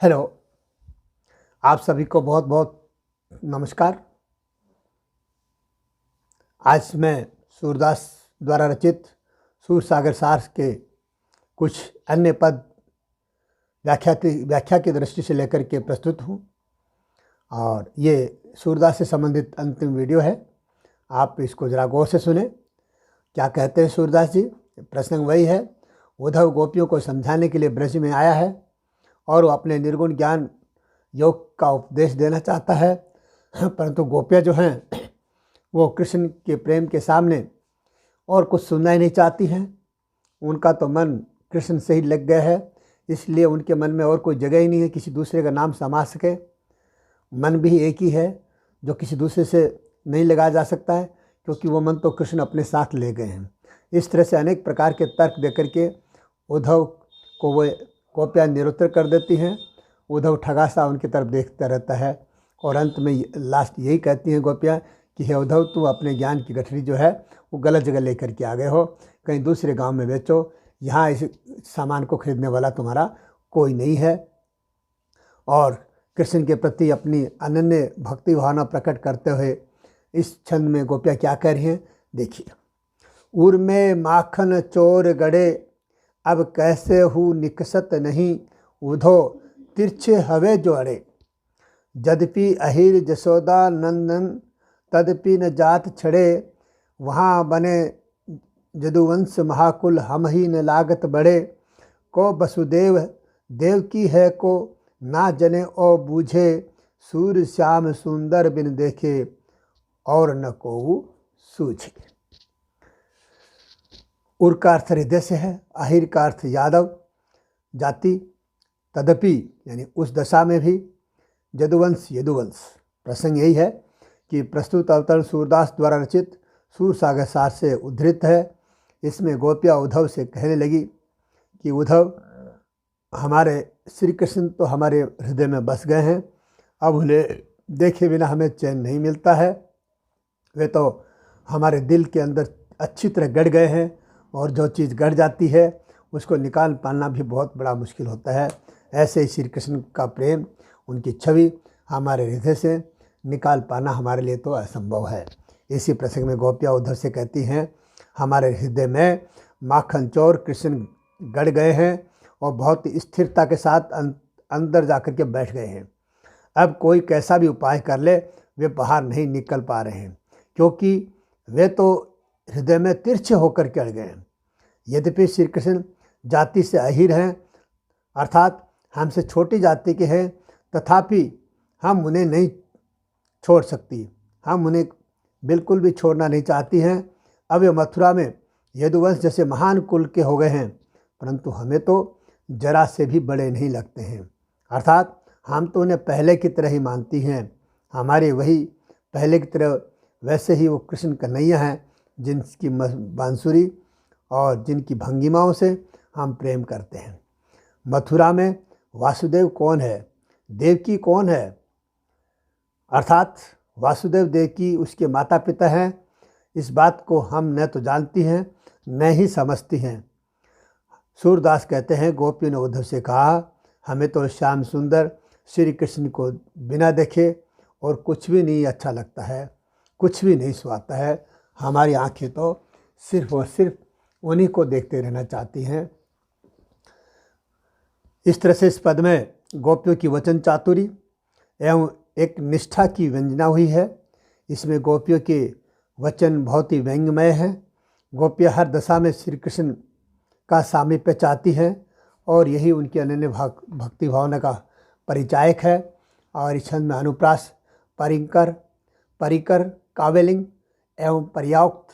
Hello. आप सभी को बहुत बहुत नमस्कार। आज मैं सूरदास द्वारा रचित सूरसागर सार के कुछ अन्य पद व्याख्या की दृष्टि से लेकर के प्रस्तुत हूँ और ये सूरदास से संबंधित अंतिम वीडियो है। आप इसको ज़रा गौर से सुने। क्या कहते हैं सूरदास जी? प्रसंग वही है, उद्धव गोपियों को समझाने के लिए ब्रज में आया है और वो अपने निर्गुण ज्ञान योग का उपदेश देना चाहता है, परंतु गोपियाँ जो हैं वो कृष्ण के प्रेम के सामने और कुछ सुनना ही नहीं चाहती हैं। उनका तो मन कृष्ण से ही लग गया है, इसलिए उनके मन में और कोई जगह ही नहीं है किसी दूसरे का नाम समा सके। मन भी एक ही है जो किसी दूसरे से नहीं लगाया जा सकता है, क्योंकि वो मन तो कृष्ण अपने साथ ले गए हैं। इस तरह से अनेक प्रकार के तर्क दे करके उद्धव को वो गोपियाँ निरुत्तर कर देती हैं। उद्धव ठगा सा उनकी तरफ देखता रहता है और अंत में लास्ट यही कहती हैं गोपियाँ कि हे उद्धव, तू अपने ज्ञान की गठरी जो है वो गलत जगह लेकर के आ गए हो, कहीं दूसरे गांव में बेचो, यहाँ इस सामान को खरीदने वाला तुम्हारा कोई नहीं है। और कृष्ण के प्रति अपनी अनन्य भक्ति भावना प्रकट करते हुए इस छंद में गोपियाँ क्या कह रही हैं, देखिए। उर में माखन चोर गड़े, अब कैसे हूँ निकसत नहीं, उधो तिरछे हवे जो अड़े। यद्यपि अहिर जसोदा नंदन, तदपि न जात छड़े, वहाँ बने जदुवंश महाकुल, हम ही न लागत बड़े। को वसुदेव देव की है को, ना जने ओ बूझे, सूर्य श्याम सुंदर बिन देखे, और न को सूझे। उर का अर्थ हृदय से है, अहिर का अर्थ यादव जाति, तदपि यानी उस दशा में भी, यदुवंश यदुवंश। प्रसंग यही है कि प्रस्तुत अवतरण सूरदास द्वारा रचित सूरसागर सार से उद्धृत है। इसमें गोपियाँ उद्धव से कहने लगी कि उद्धव, हमारे श्री कृष्ण तो हमारे हृदय में बस गए हैं, अब उन्हें देखे बिना हमें चैन नहीं मिलता है। वे तो हमारे दिल के अंदर अच्छी तरह गड़ गए हैं और जो चीज़ गड़ जाती है उसको निकाल पाना भी बहुत बड़ा मुश्किल होता है। ऐसे ही श्री कृष्ण का प्रेम, उनकी छवि हमारे हृदय से निकाल पाना हमारे लिए तो असंभव है। इसी प्रसंग में गोपियाँ उद्धव से कहती हैं, हमारे हृदय में माखन चोर कृष्ण गड़ गए हैं और बहुत स्थिरता के साथ अंदर जाकर के बैठ गए हैं। अब कोई कैसा भी उपाय कर ले, वे बाहर नहीं निकल पा रहे हैं, क्योंकि वे तो हृदय में तिरछे होकर के अड़ गए हैं। यद्यपि श्री कृष्ण जाति से अहिर हैं, अर्थात हमसे छोटी जाति के हैं, तथापि हम उन्हें नहीं छोड़ सकती, हम उन्हें बिल्कुल भी छोड़ना नहीं चाहती हैं। अब वे मथुरा में यदुवंश जैसे महान कुल के हो गए हैं, परंतु हमें तो जरा से भी बड़े नहीं लगते हैं, अर्थात हम तो उन्हें पहले की तरह ही मानती हैं। हमारे वही पहले की तरह वैसे ही वो कृष्ण कन्हैया हैं, जिनकी बांसुरी और जिनकी भंगिमाओं से हम प्रेम करते हैं। मथुरा में वासुदेव कौन है, देवकी कौन है, अर्थात वासुदेव देवकी उसके माता पिता हैं। इस बात को हम न तो जानती हैं न ही समझती हैं। सूरदास कहते हैं, गोपियों ने उद्धव से कहा, हमें तो श्याम सुंदर श्री कृष्ण को बिना देखे और कुछ भी नहीं अच्छा लगता है, कुछ भी नहीं सुहाता है। हमारी आंखें तो सिर्फ और सिर्फ उन्हीं को देखते रहना चाहती हैं। इस तरह से इस पद में गोपियों की वचन चातुरी एवं एक निष्ठा की व्यंजना हुई है। इसमें गोपियों के वचन बहुत ही व्यंग्यमय हैं। गोपियाँ हर दशा में श्री कृष्ण का सामीप्य चाहती हैं और यही उनकी अनन्य भक्ति भावना का परिचायक है। और इस छंद में अनुप्रास, परिकर, काव्यलिंग एवं पर्याप्त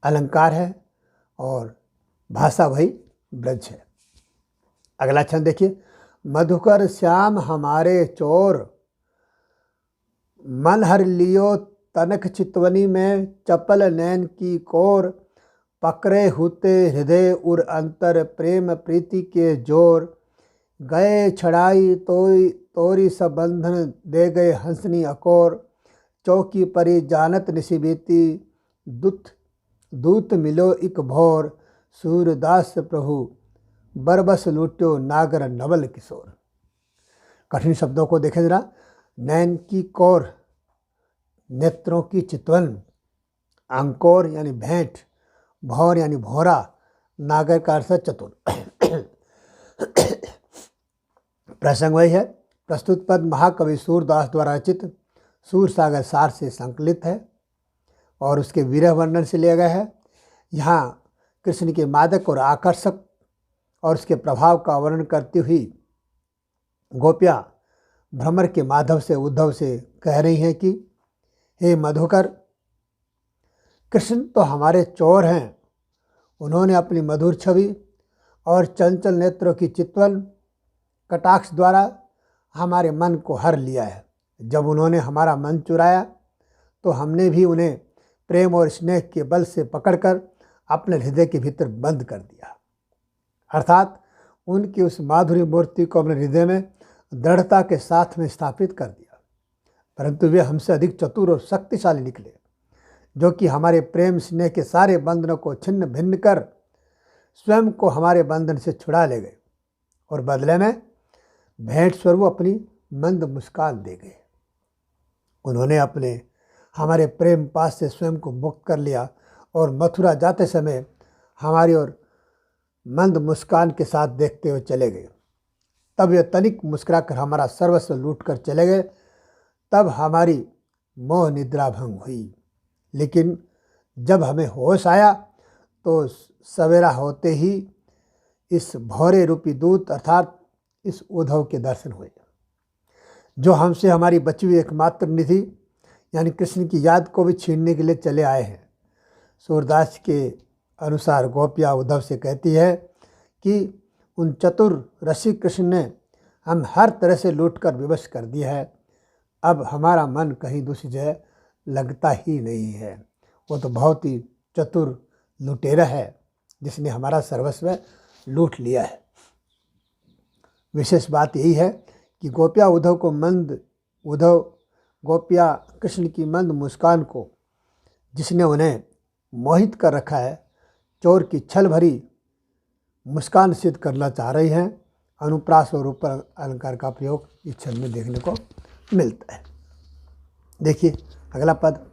अलंकार है और भाषा वही ब्रज है। अगला छंद देखिए। मधुकर श्याम हमारे चोर, मन हर लियो तनक चितवनी में, चपल नैन की कोर, पकड़े हुते हृदय उर अंतर, प्रेम प्रीति के जोर, गए छड़ाई तोरी सब बंधन, दे गए हंसनी अकोर, चौकी परी जानत निशिबीती, दूत मिलो इक भोर, सूरदास प्रभु बरबस लूट्यो नागर नवल किशोर। कठिन शब्दों को देखें जरा। नैन की कौर, नेत्रों की चितवन, अंकोर यानी भेंट, भौर यानी भौरा, नागर का अर्थ है चतुर। प्रसंग वही है। प्रस्तुत पद महाकवि सूरदास द्वारा रचित सूरसागर सार से संकलित है और उसके विरह वर्णन से लिया गया है। यहाँ कृष्ण के मादक और आकर्षक और उसके प्रभाव का वर्णन करती हुई गोपियाँ भ्रमर के माधव से उद्धव से कह रही हैं कि हे मधुकर, कृष्ण तो हमारे चोर हैं। उन्होंने अपनी मधुर छवि और चंचल नेत्रों की चितवन कटाक्ष द्वारा हमारे मन को हर लिया है। जब उन्होंने हमारा मन चुराया तो हमने भी उन्हें प्रेम और स्नेह के बल से पकड़कर अपने हृदय के भीतर बंद कर दिया। अर्थात उनकी उस माधुरी मूर्ति को अपने हृदय में दृढ़ता के साथ में स्थापित कर दिया। परंतु वे हमसे अधिक चतुर और शक्तिशाली निकले, जो कि हमारे प्रेम स्नेह के सारे बंधनों को छिन्न भिन्न कर स्वयं को हमारे बंधन से छुड़ा ले गए और बदले में भेंट स्वरूप अपनी मंद मुस्कान दे गए। उन्होंने हमारे प्रेम पास से स्वयं को मुक्त कर लिया और मथुरा जाते समय हमारी ओर मंद मुस्कान के साथ देखते हुए चले गए। तब वे तनिक मुस्कुराकर हमारा सर्वस्व लूट कर चले गए। तब हमारी मोह निद्रा भंग हुई। लेकिन जब हमें होश आया तो सवेरा होते ही इस भौरे रूपी दूत अर्थात इस उद्धव के दर्शन हुए, जो हमसे हमारी बची हुई एकमात्र निधि यानी कृष्ण की याद को भी छीनने के लिए चले आए हैं। सूरदास के अनुसार गोपियाँ उद्धव से कहती है कि उन चतुर रसिक कृष्ण ने हम हर तरह से लूट कर विवश कर दिया है। अब हमारा मन कहीं दूसरी जगह लगता ही नहीं है। वो तो बहुत ही चतुर लुटेरा है जिसने हमारा सर्वस्व लूट लिया है। विशेष बात यही है कि गोपियाँ कृष्ण की मंद मुस्कान को, जिसने उन्हें मोहित कर रखा है, चोर की छल भरी मुस्कान सिद्ध करना चाह रही हैं। अनुप्रास और ऊपर अलंकार का प्रयोग इस छंद में देखने को मिलता है। देखिए अगला पद।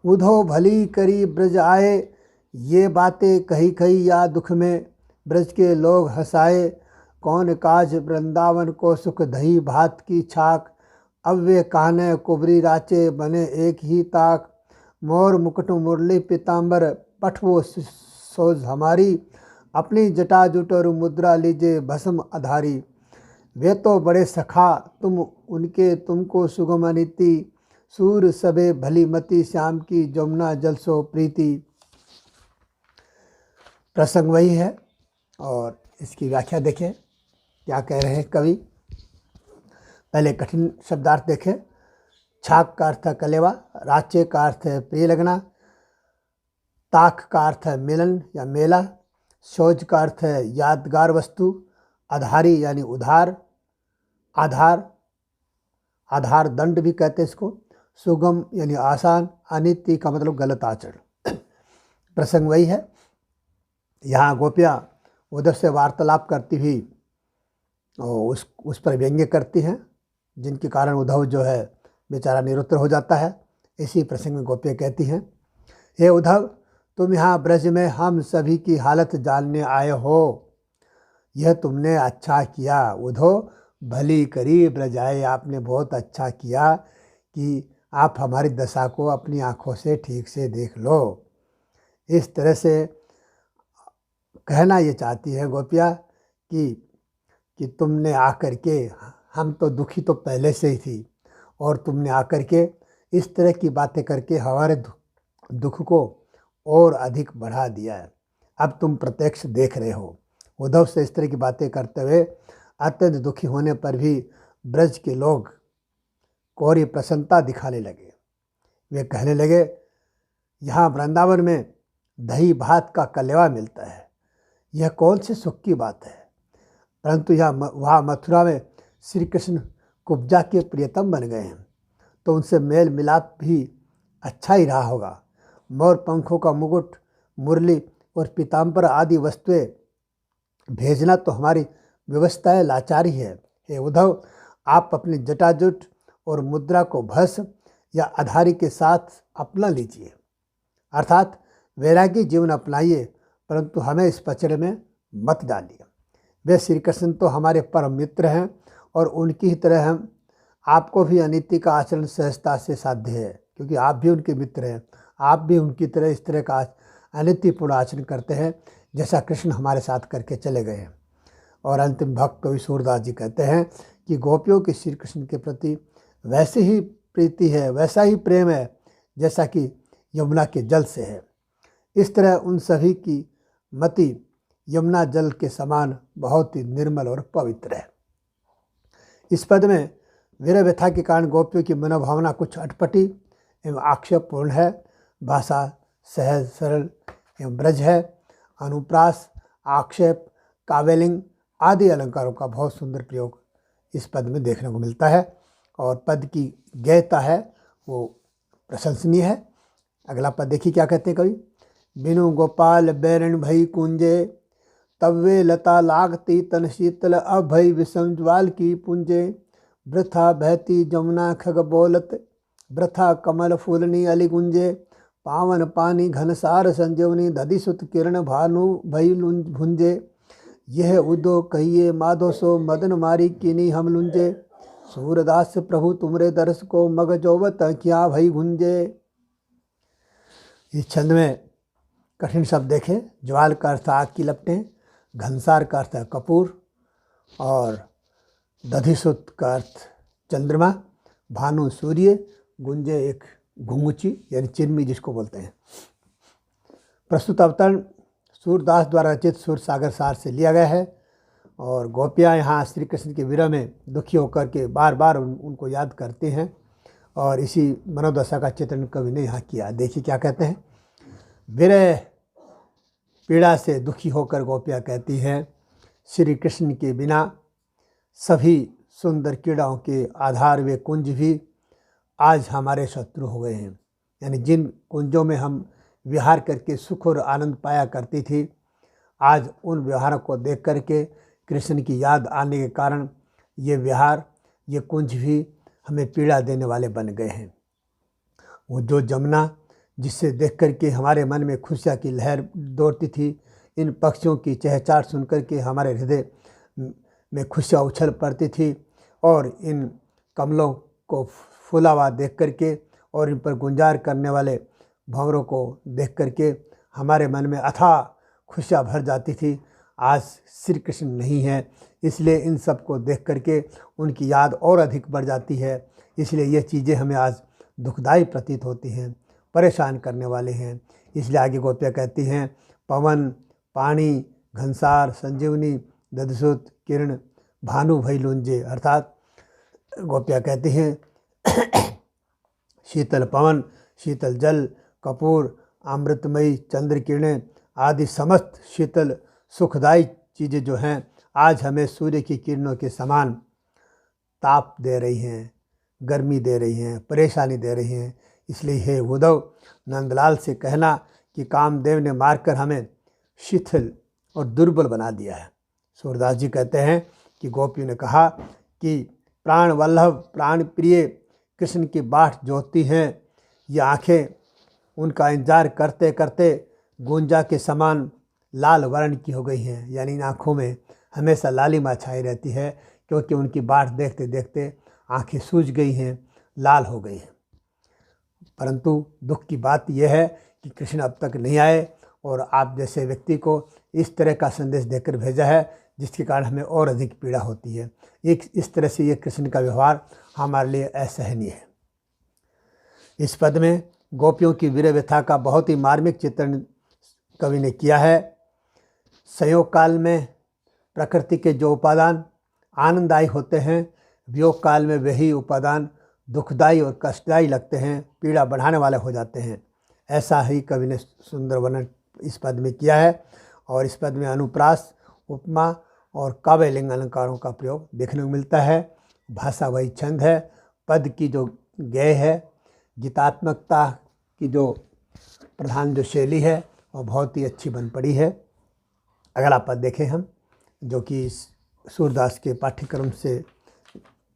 उद्धव भली करी ब्रज आए, ये बातें कही कही या दुख में, ब्रज के लोग हंसाए, कौन काज वृंदावन को सुख दही भात की छाक, अब वे कान्हे कुबरी राचे बने एक ही ताक, मोर मुकुट मुरली पीताम्बर पठवो सोज हमारी, अपनी जटा जुटर मुद्रा लीजे भस्म आधारी, वे तो बड़े सखा तुम उनके तुमको सुगम नीति, सूर सबे भली मति श्याम की जमुना जलसो प्रीति। प्रसंग वही है और इसकी व्याख्या देखें क्या कह रहे हैं कवि। पहले कठिन शब्दार्थ देखें। छाक का अर्थ है कलेवा, राचे का अर्थ है प्रिय लगना, ताक का अर्थ है मिलन या मेला, शोज का अर्थ है यादगार वस्तु, आधारी यानी उधार, आधार दंड भी कहते हैं इसको, सुगम यानी आसान, अनित्य का मतलब गलत आचरण। प्रसंग वही है। यहाँ गोपियाँ उद्धव से वार्तालाप करती हुई उस पर व्यंग्य करती हैं, जिनके कारण उद्धव जो है बेचारा निरुत्तर हो जाता है। इसी प्रसंग में गोपियाँ कहती हैं, हे उद्धव, तुम यहाँ ब्रज में हम सभी की हालत जानने आए हो, यह तुमने अच्छा किया। उद्धव भली करी ब्रज आए, आपने बहुत अच्छा किया कि आप हमारी दशा को अपनी आँखों से ठीक से देख लो। इस तरह से कहना ये चाहती है गोपियाँ कि तुमने आकर के, हम तो दुखी तो पहले से ही थी, और तुमने आकर के इस तरह की बातें करके हमारे दुख को और अधिक बढ़ा दिया है। अब तुम प्रत्यक्ष देख रहे हो। उद्धव से इस तरह की बातें करते हुए अत्यंत दुखी होने पर भी ब्रज के लोग कोरी प्रसन्नता दिखाने लगे। वे कहने लगे, यहाँ वृंदावन में दही भात का कलेवा मिलता है, यह कौन सी सुख की बात है। परंतु वहाँ मथुरा में श्री कृष्ण कुब्जा के प्रियतम बन गए हैं, तो उनसे मेल मिलाप भी अच्छा ही रहा होगा। मोर पंखों का मुकुट, मुरली और पीताम्बर आदि वस्तुएं भेजना तो हमारी व्यवस्था लाचारी है। हे उद्धव, आप अपनी जटाजुट और मुद्रा को भस्म या अधारी के साथ अपना लीजिए, अर्थात वैरागी जीवन अपनाइए, परंतु हमें इस पचड़े में मत डालिए। वे श्री कृष्ण तो हमारे परम मित्र हैं और उनकी ही तरह हम आपको भी अनीति का आचरण सहजता से साध्य है, क्योंकि आप भी उनके मित्र हैं। आप भी उनकी तरह इस तरह का अनीतिपूर्ण आचरण करते हैं जैसा कृष्ण हमारे साथ करके चले गए हैं। और अंतिम भक्त कवि सूरदास जी कहते हैं कि गोपियों की श्री कृष्ण के प्रति वैसी ही प्रीति है, वैसा ही प्रेम है जैसा कि यमुना के जल से है। इस तरह उन सभी की मति यमुना जल के समान बहुत ही निर्मल और पवित्र है। इस पद में विरह व्यथा के कारण गोपियों की मनोभावना कुछ अटपटी एवं आक्षेपपूर्ण है। भाषा सहज सरल एवं ब्रज है। अनुप्रास, आक्षेप, काव्यलिंग आदि अलंकारों का बहुत सुंदर प्रयोग इस पद में देखने को मिलता है और पद की गयता है वो प्रशंसनीय है। अगला पद देखिए क्या कहते हैं कवि। बिनु गोपाल बैरण भई कुंजे, तब वे लता लागती तन शीतल, अब भई विषम ज्वाल की पुंजे। वृथा बहती जमुना खग बोलत, वृथा कमल फूलनी अली गुंजे। पावन पानी घनसार संजीवनी, दधि सुत किरण भानु भई भुंजे। यह उदो कहिए माधो सो, मदन मारी किनी हम लुंजे। सूरदास प्रभु तुमरे दर्श को, मग जोवत क्या भई गुंजे। इस छंद में कठिन शब्द देखें। ज्वाल का अर्थ आग की लपटें, घनसार का अर्थ है कपूर और दधिसुत का अर्थ चंद्रमा, भानु सूर्य, गुंजे एक घुंगुची यानी चिन्मी जिसको बोलते हैं। प्रस्तुत अवतरण सूरदास द्वारा रचित सूर सागर सार से लिया गया है और गोपियाँ यहाँ श्री कृष्ण के विरह में दुखी होकर के बार बार उनको याद करते हैं और इसी मनोदशा का चित्रण कवि ने यहाँ किया। देखिए क्या कहते हैं। विरह पीड़ा से दुखी होकर गोपियाँ कहती हैं, श्री कृष्ण के बिना सभी सुंदर क्रीड़ाओं के आधार वे कुंज भी आज हमारे शत्रु हो गए हैं। यानी जिन कुंजों में हम विहार करके सुख और आनंद पाया करती थी, आज उन विहारों को देख करके कृष्ण की याद आने के कारण ये विहार, ये कुंज भी हमें पीड़ा देने वाले बन गए हैं। वो जो जमुना जिससे देख करके हमारे मन में खुशियाँ की लहर दौड़ती थी, इन पक्षियों की चहचहाट सुन करके हमारे हृदय में खुशियाँ उछल पड़ती थी और इन कमलों को फूला हुआ देख करके और इन पर गुंजार करने वाले भंवरों को देख करके हमारे मन में अथाह खुशियाँ भर जाती थी। आज श्री कृष्ण नहीं है, इसलिए इन सब को देख करके उनकी याद और अधिक बढ़ जाती है। इसलिए ये चीज़ें हमें आज दुखदायी प्रतीत होती हैं, परेशान करने वाले हैं। इसलिए आगे गोपियाँ कहती हैं, पवन पानी घनसार संजीवनी दधसुत किरण भानु भई लुंजे। अर्थात गोपियाँ कहती हैं शीतल पवन, शीतल जल, कपूर, अमृतमयी चंद्र किरणें आदि समस्त शीतल सुखदायी चीज़ें जो हैं आज हमें सूर्य की किरणों के समान ताप दे रही हैं, गर्मी दे रही हैं, परेशानी दे रही हैं। इसलिए हे उद्धव, नंदलाल से कहना कि कामदेव ने मारकर हमें शिथिल और दुर्बल बना दिया है। सूरदास जी कहते हैं कि गोपियों ने कहा कि प्राण वल्लभ प्राण प्रिय कृष्ण की बाट जोतती हैं, ये आँखें उनका इंतजार करते करते गुंजा के समान लाल वर्ण की हो गई हैं। यानी इन आँखों में हमेशा लालिमा छाई रहती है, क्योंकि उनकी बाट देखते देखते आँखें सूज गई हैं, लाल हो गई हैं। परंतु दुख की बात यह है कि कृष्ण अब तक नहीं आए और आप जैसे व्यक्ति को इस तरह का संदेश देकर भेजा है, जिसके कारण हमें और अधिक पीड़ा होती है। एक इस तरह से ये कृष्ण का व्यवहार हमारे लिए असहनीय है। इस पद में गोपियों की विरह व्यथा का बहुत ही मार्मिक चित्रण कवि ने किया है। संयोग काल में प्रकृति के जो उपादान आनंददायी होते हैं, वियोग काल में वही उपादान दुखदायी और कष्टदायी लगते हैं, पीड़ा बढ़ाने वाले हो जाते हैं। ऐसा ही कवि ने सुंदर वर्णन इस पद में किया है। और इस पद में अनुप्रास, उपमा और काव्यलिंग अलंकारों का प्रयोग देखने को मिलता है। भाषा वही छंद है। पद की जो गय है, गीतात्मकता की जो प्रधान जो शैली है, वो बहुत ही अच्छी बन पड़ी है। अगला पद देखें हम, जो कि सूरदास के पाठ्यक्रम से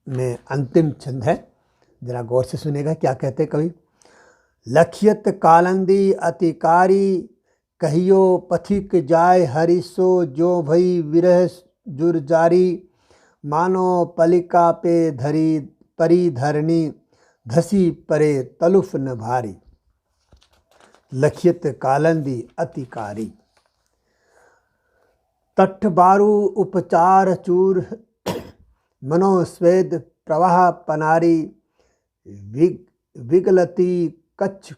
में अंतिम छंद है, जरा गौर से सुनेगा क्या कहते कवि। लखियत कालंदी अतिकारी, कहियो पथिक जाय हरिसो, जो भई विरह जुर जारी, मानो पलिका पे धरी परी धरनी, धसी परे तलुफ न भारी। लखियत कालंदी अतिकारी, तट बारू उपचार चूर, मनोस्वेद प्रवाह पनारी, विगलती कच्छ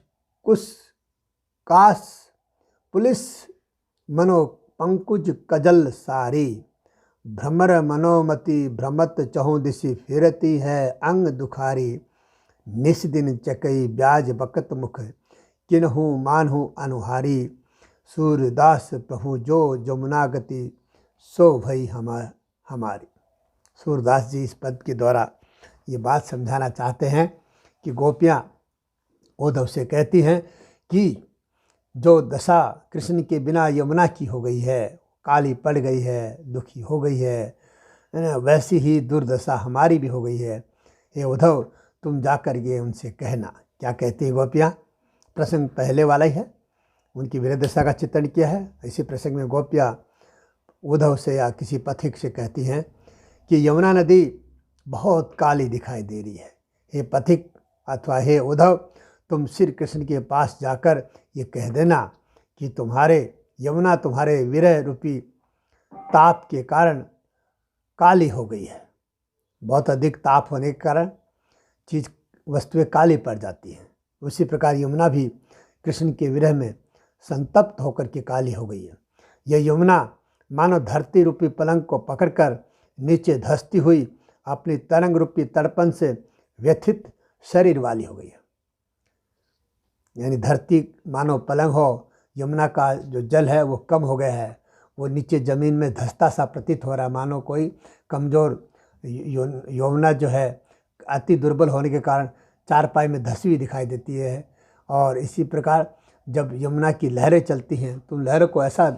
कुश कास, पुलिस मनो पंकुज कजल सारी, भ्रमर मनोमति भ्रमत चहुँ दिशि फिरती है, अंग दुखारी, निस दिन चकई ब्याज बकत मुख, किन्हु मानहु अनुहारी, सूरदास प्रभु जो जमुना गति, सो भई हमारी। सूरदास जी इस पद के द्वारा ये बात समझाना चाहते हैं कि गोपियाँ उद्धव से कहती हैं कि जो दशा कृष्ण के बिना यमुना की हो गई है, काली पड़ गई है, दुखी हो गई है, वैसी ही दुर्दशा हमारी भी हो गई है। हे उद्धव, तुम जाकर ये उनसे कहना। क्या कहती है गोपियाँ? प्रसंग पहले वाला ही है, उनकी विरह दशा का चित्रण किया है। इसी प्रसंग में गोपियाँ उद्धव से या किसी पथिक से कहती हैं कि यमुना नदी बहुत काली दिखाई दे रही है। हे पथिक अथवा हे उद्धव, तुम श्री कृष्ण के पास जाकर ये कह देना कि यमुना तुम्हारे विरह रूपी ताप के कारण काली हो गई है। बहुत अधिक ताप होने के कारण वस्तुएं काली पड़ जाती हैं। उसी प्रकार यमुना भी कृष्ण के विरह में संतप्त होकर के काली हो गई है। यह यमुना मानो धरती रूपी पलंग को पकड़कर नीचे धंसती हुई अपनी तरंग रूपी तड़पन से व्यथित शरीर वाली हो गई है। यानी धरती मानो पलंग हो, यमुना का जो जल है वो कम हो गया है, वो नीचे ज़मीन में धंसता सा प्रतीत हो रहा है, मानो कोई कमज़ोर यमुना जो है अति दुर्बल होने के कारण चारपाई में धंसी हुई दिखाई देती है। और इसी प्रकार जब यमुना की लहरें चलती हैं तो लहरों को ऐसा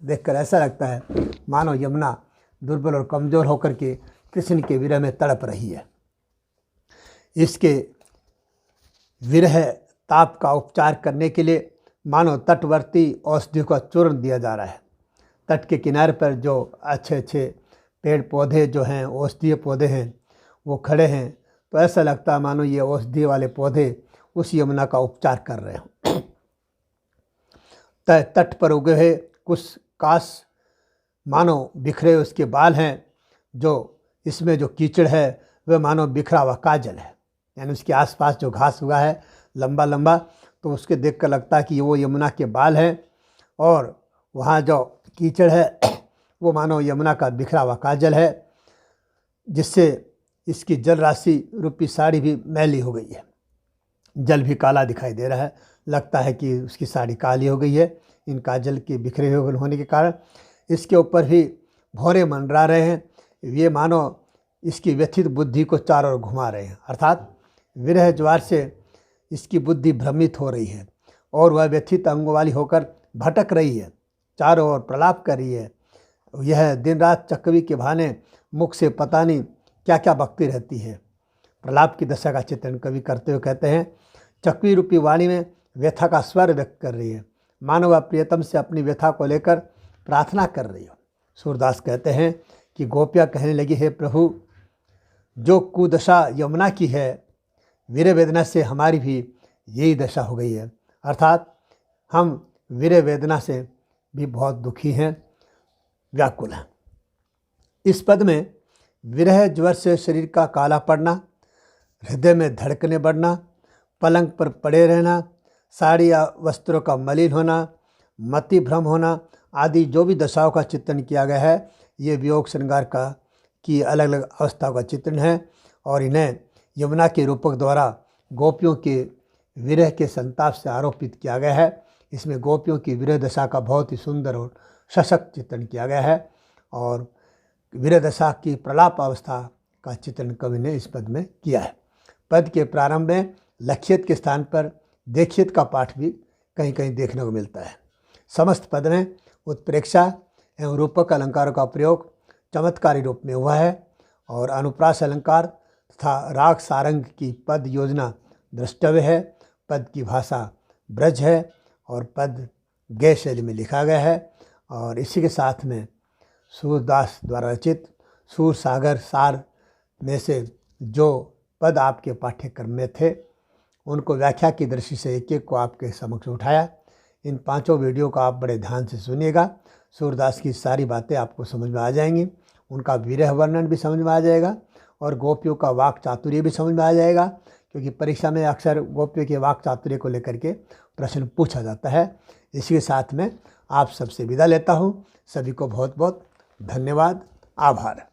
देखकर ऐसा लगता है मानो यमुना दुर्बल और कमज़ोर होकर के कृष्ण के विरह में तड़प रही है। इसके विरह ताप का उपचार करने के लिए मानो तटवर्ती औषधियों का चूर्ण दिया जा रहा है। तट के किनारे पर जो अच्छे अच्छे पेड़ पौधे जो हैं, औषधीय पौधे हैं, वो खड़े हैं, तो ऐसा लगता है मानो ये औषधि वाले पौधे उस यमुना का उपचार कर रहे हों। तट पर उगे हुए कुछ काश मानो बिखरे उसके बाल हैं, जो इसमें जो कीचड़ है वह मानो बिखरा हुआ काजल है। यानी उसके आसपास जो घास हुआ है लंबा लंबा, तो उसके देखकर लगता है कि वो यमुना के बाल हैं, और वहाँ जो कीचड़ है वो मानो यमुना का बिखरा हुआ काजल है, जिससे इसकी जल राशि रूपी साड़ी भी मैली हो गई है। जल भी काला दिखाई दे रहा है, लगता है कि उसकी साड़ी काली हो गई है इन काजल के बिखरे हुए होने के कारण। इसके ऊपर भी भौरे मंडरा रहे हैं, ये मानो इसकी व्यथित बुद्धि को चारों ओर घुमा रहे हैं। अर्थात विरह ज्वार से इसकी बुद्धि भ्रमित हो रही है और वह व्यथित अंगों वाली होकर भटक रही है, चारों ओर प्रलाप कर रही है। यह दिन रात चकवी के बहाने मुख से पता नहीं क्या क्या बकती रहती है। प्रलाप की दशा का चित्रण कवि करते हुए कहते हैं, चकवी रूपी वाणी में व्यथा का स्वर व्यक्त कर रही है, मानो वह प्रियतम से अपनी व्यथा को लेकर प्रार्थना कर रही हो। सूरदास कहते हैं कि गोपियाँ कहने लगी, हे प्रभु, जो कुदशा यमुना की है, वीर वेदना से हमारी भी यही दशा हो गई है। अर्थात हम वीर वेदना से भी बहुत दुखी हैं, व्याकुल हैं। इस पद में विरह ज्वर से शरीर का काला पड़ना, हृदय में धड़कने बढ़ना, पलंग पर पड़े रहना, साड़ी या वस्त्रों का मलिन होना, मति भ्रम होना आदि जो भी दशाओं का चित्रण किया गया है, ये वियोग श्रृंगार की अलग अलग अवस्थाओं का चित्रण है। और इन्हें यमुना के रूपक द्वारा गोपियों के विरह के संताप से आरोपित किया गया है। इसमें गोपियों की विरह दशा का बहुत ही सुंदर और सशक्त चित्रण किया गया है, और विरह दशा की प्रलाप अवस्था का चित्रण कवि ने इस पद में किया है। पद के प्रारंभ में लक्षित के स्थान पर देखियत का पाठ भी कहीं कहीं देखने को मिलता है। समस्त पद में उत्प्रेक्षा एवं रूपक अलंकारों का प्रयोग चमत्कारी रूप में हुआ है, और अनुप्रास अलंकार राग सारंग की पद योजना द्रष्टव्य है। पद की भाषा ब्रज है और पद गय शैली में लिखा गया है। और इसी के साथ में सूरदास द्वारा रचित सूर सागर सार में से जो पद आपके पाठ्यक्रम में थे उनको व्याख्या की दृष्टि से एक एक को आपके समक्ष उठाया। इन 5 वीडियो को आप बड़े ध्यान से सुनिएगा। सूरदास की सारी बातें आपको समझ में आ जाएंगी, उनका विरह वर्णन भी समझ में आ जाएगा और गोपियों का वाक चातुर्य भी समझ में आ जाएगा, क्योंकि परीक्षा में अक्सर गोपियों के वाक चातुर्य को लेकर के प्रश्न पूछा जाता है। इसी के साथ में आप सबसे विदा लेता हूँ। सभी को बहुत बहुत धन्यवाद, आभार।